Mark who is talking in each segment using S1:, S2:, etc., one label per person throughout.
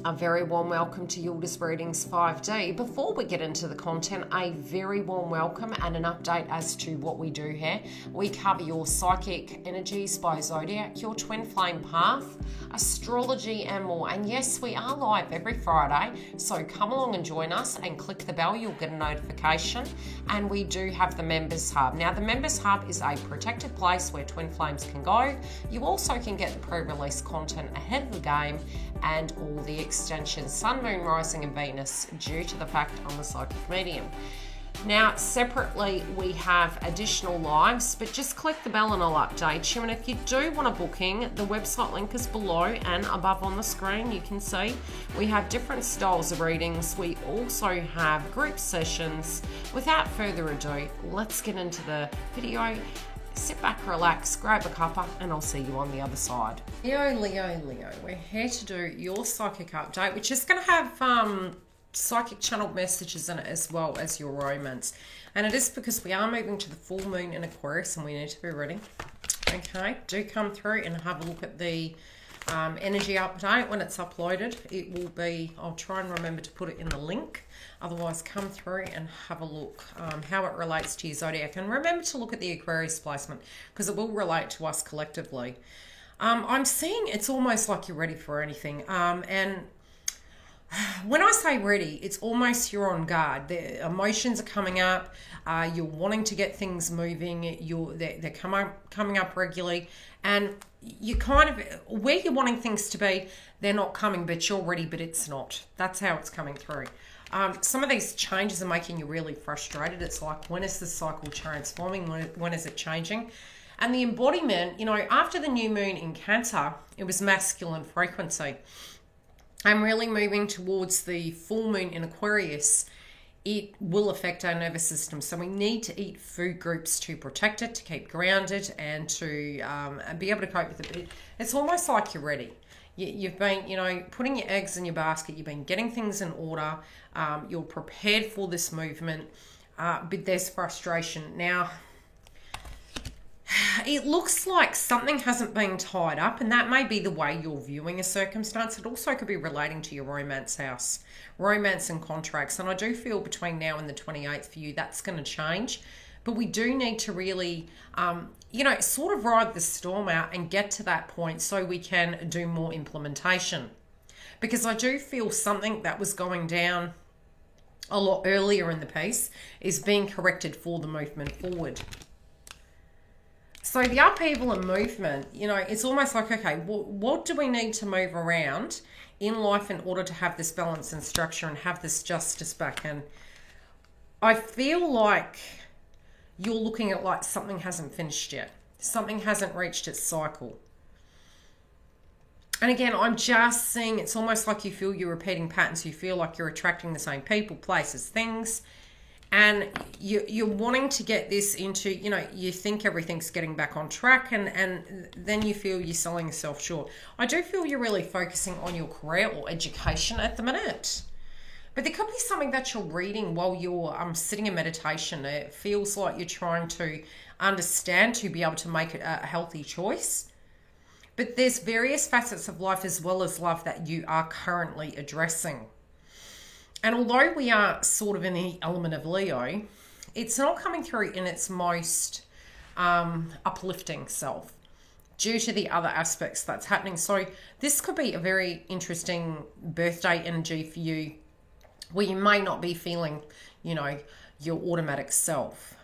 S1: A very warm welcome to Yildiz Readings 5D. Before we get into the content, a very warm welcome and an update as to what we do here. We cover your psychic energies by zodiac, your twin flame path, astrology and more. And yes, we are live every Friday, so come along and join us and click the bell, you'll get a notification. And we do have the Members Hub. Now the Members Hub is a protected place where twin flames can go. You also can get the pre-release content ahead of the game and all the extensions, Sun, Moon, Rising and Venus, due to the fact I'm a psychic medium. Now, separately, we have additional lives, but just click the bell and I'll update you. And if you do want a booking, the website link is below and above on the screen. You can see we have different styles of readings. We also have group sessions. Without further ado, let's get into the video. Sit back, relax, grab a cuppa, and I'll see you on the other side. Leo, we're here to do your psychic update, which is going to have psychic channeled messages in it as well as your romance. And it is because we are moving to the full moon in Aquarius and we need to be ready. Okay, do come through and have a look at the energy update when it's uploaded. It will be, I'll try and remember to put it in the link. Otherwise, come through and have a look how it relates to your zodiac. And remember to look at the Aquarius placement because it will relate to us collectively. I'm seeing it's almost like you're ready for anything. And when I say ready, it's almost you're on guard. The emotions are coming up. You're wanting to get things moving. They're coming up regularly. And you kind of, where you're wanting things to be, they're not coming, but you're ready, but it's not. That's how it's coming through. Some of these changes are making you really frustrated. It's like, when is the cycle transforming? When is it changing? And the embodiment, after the new moon in Cancer, it was masculine frequency. I'm really moving towards the full moon in Aquarius. It will affect our nervous system. So we need to eat food groups to protect it, to keep grounded and to be able to cope with it. It's almost like you're ready. You've been, putting your eggs in your basket. You've been getting things in order. You're prepared for this movement, but there's frustration. Now, it looks like something hasn't been tied up, and that may be the way you're viewing a circumstance. It also could be relating to your romance house, romance and contracts. And I do feel between now and the 28th for you, that's going to change. But we do need to really, sort of ride the storm out and get to that point so we can do more implementation. Because I do feel something that was going down a lot earlier in the piece is being corrected for the movement forward. So the upheaval and movement, it's almost like, okay, what do we need to move around in life in order to have this balance and structure and have this justice back? And I feel like you're looking at like something hasn't finished yet. Something hasn't reached its cycle. And again, I'm just seeing it's almost like you feel you're repeating patterns. You feel like you're attracting the same people, places, things. And you're wanting to get this into, you think everything's getting back on track and then you feel you're selling yourself short. I do feel you're really focusing on your career or education at the minute. But there could be something that you're reading while you're sitting in meditation. It feels like you're trying to understand to be able to make a healthy choice. But there's various facets of life as well as love that you are currently addressing. And although we are sort of in the element of Leo, it's not coming through in its most uplifting self due to the other aspects that's happening. So this could be a very interesting birthday energy for you where you may not be feeling, your automatic self.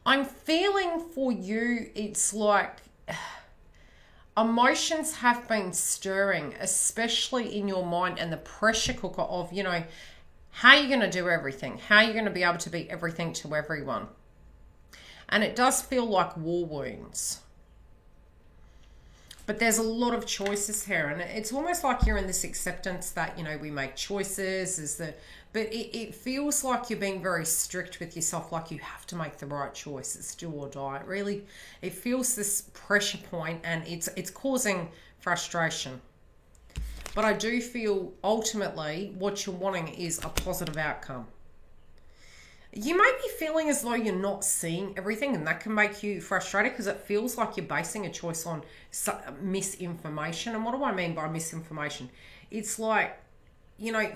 S1: I'm feeling for you, it's like emotions have been stirring, especially in your mind, and the pressure cooker of, how you're going to do everything, how you're going to be able to be everything to everyone. And it does feel like war wounds. But there's a lot of choices here, and it's almost like you're in this acceptance that, we make choices, but it feels like you're being very strict with yourself, like you have to make the right choices, do or die. It feels this pressure point, and it's causing frustration. But I do feel ultimately what you're wanting is a positive outcome. You may be feeling as though you're not seeing everything, and that can make you frustrated because it feels like you're basing a choice on misinformation. And what do I mean by misinformation? It's like,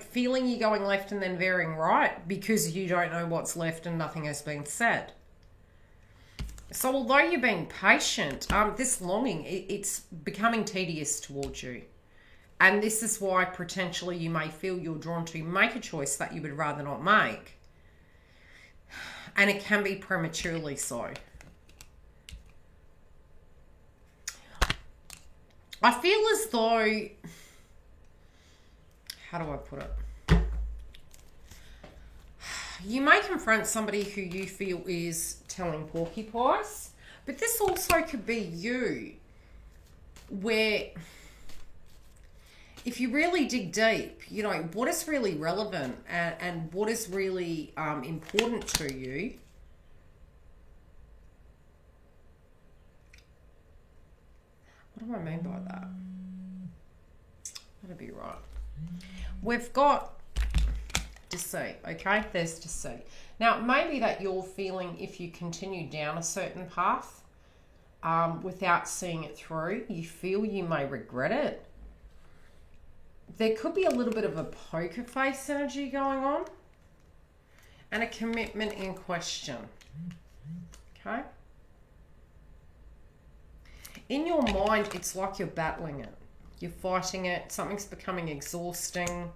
S1: feeling you're going left and then veering right because you don't know what's left and nothing has been said. So although you're being patient, this longing, it's becoming tedious towards you. And this is why potentially you may feel you're drawn to make a choice that you would rather not make. And it can be prematurely so. I feel as though, how do I put it? You may confront somebody who you feel is telling porcupines, but this also could be you, where if you really dig deep, what is really relevant and what is really important to you. What do I mean by that? That'd be right. We've got deceit, okay? There's deceit. Now, it may be that you're feeling if you continue down a certain path without seeing it through, you feel you may regret it. There could be a little bit of a poker face energy going on and a commitment in question, okay? In your mind, it's like you're battling it. You're fighting it. Something's becoming exhausting.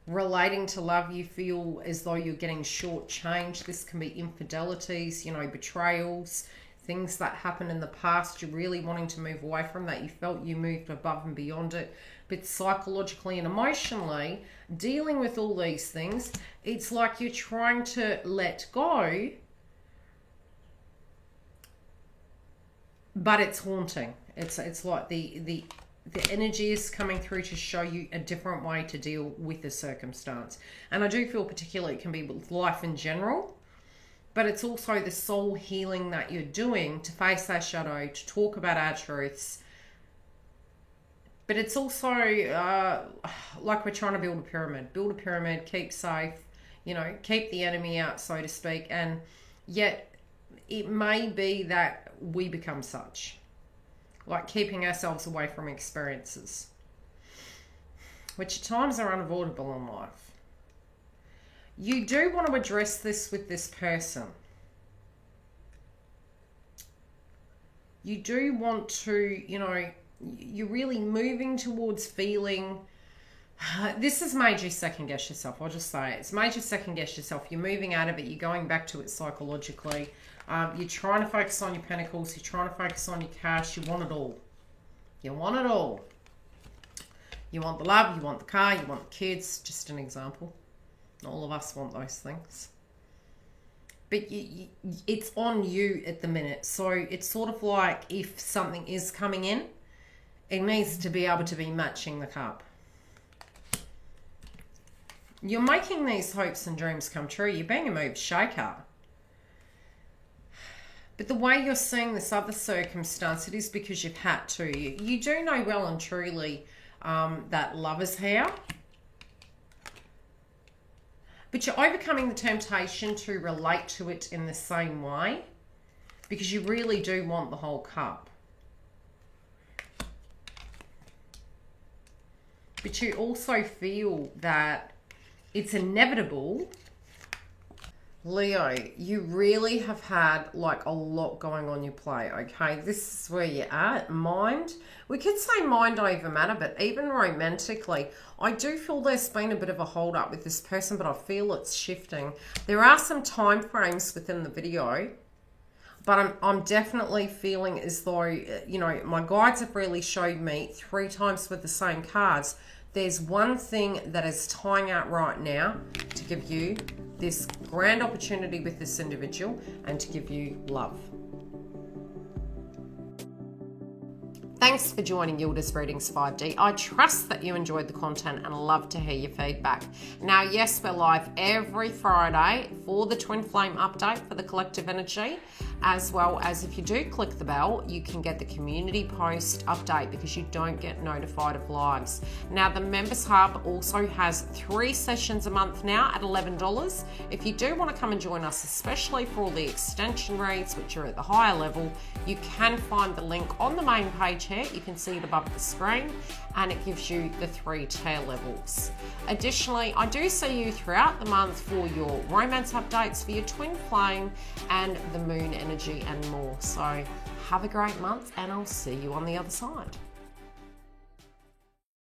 S1: Relating to love, you feel as though you're getting shortchanged. This can be infidelities, betrayals, things that happened in the past you're really wanting to move away from, that you felt you moved above and beyond it. But psychologically and emotionally, dealing with all these things, it's like you're trying to let go, but it's haunting. It's like the energy is coming through to show you a different way to deal with the circumstance. And I do feel particularly it can be with life in general, but it's also the soul healing that you're doing to face our shadow, to talk about our truths. But it's also like we're trying to build a pyramid, keep safe, keep the enemy out, so to speak. And yet it may be that we become such, like keeping ourselves away from experiences, which at times are unavoidable in life. You do want to address this with this person. You do want to, you're really moving towards feeling, this has made you second guess yourself. I'll just say it. It's made you second guess yourself. You're moving out of it. You're going back to it psychologically. You're trying to focus on your pentacles. You're trying to focus on your cash. You want it all. You want it all. You want the love. You want the car. You want the kids. Just an example. All of us want those things. But it's on you at the minute. So it's sort of like if something is coming in, it needs to be able to be matching the cup. You're making these hopes and dreams come true. You're being a mood shaker. But the way you're seeing this other circumstance, it is because you've had to. You do know well and truly that love is here. But you're overcoming the temptation to relate to it in the same way because you really do want the whole cup. But you also feel that it's inevitable. Leo, you really have had like a lot going on your plate, okay? This is where you're at. Mind. We could say mind over matter, but even romantically, I do feel there's been a bit of a hold up with this person, but I feel it's shifting. There are some time frames within the video, but I'm definitely feeling as though, my guides have really showed me 3 times with the same cards. There's one thing that is tying out right now to give you this grand opportunity with this individual and to give you love. Thanks for joining Yildiz Readings 5D. I trust that you enjoyed the content and love to hear your feedback. Now, yes, we're live every Friday for the Twin Flame update for the collective energy. as well as if you do click the bell, you can get the community post update because you don't get notified of lives. Now, the Members Hub also has 3 sessions a month now at $11. If you do want to come and join us, especially for all the extension reads, which are at the higher level, you can find the link on the main page here. You can see it above the screen, and it gives you the 3 tier levels. Additionally, I do see you throughout the month for your romance updates for your twin flame and the moon energy and more. So have a great month, and I'll see you on the other side.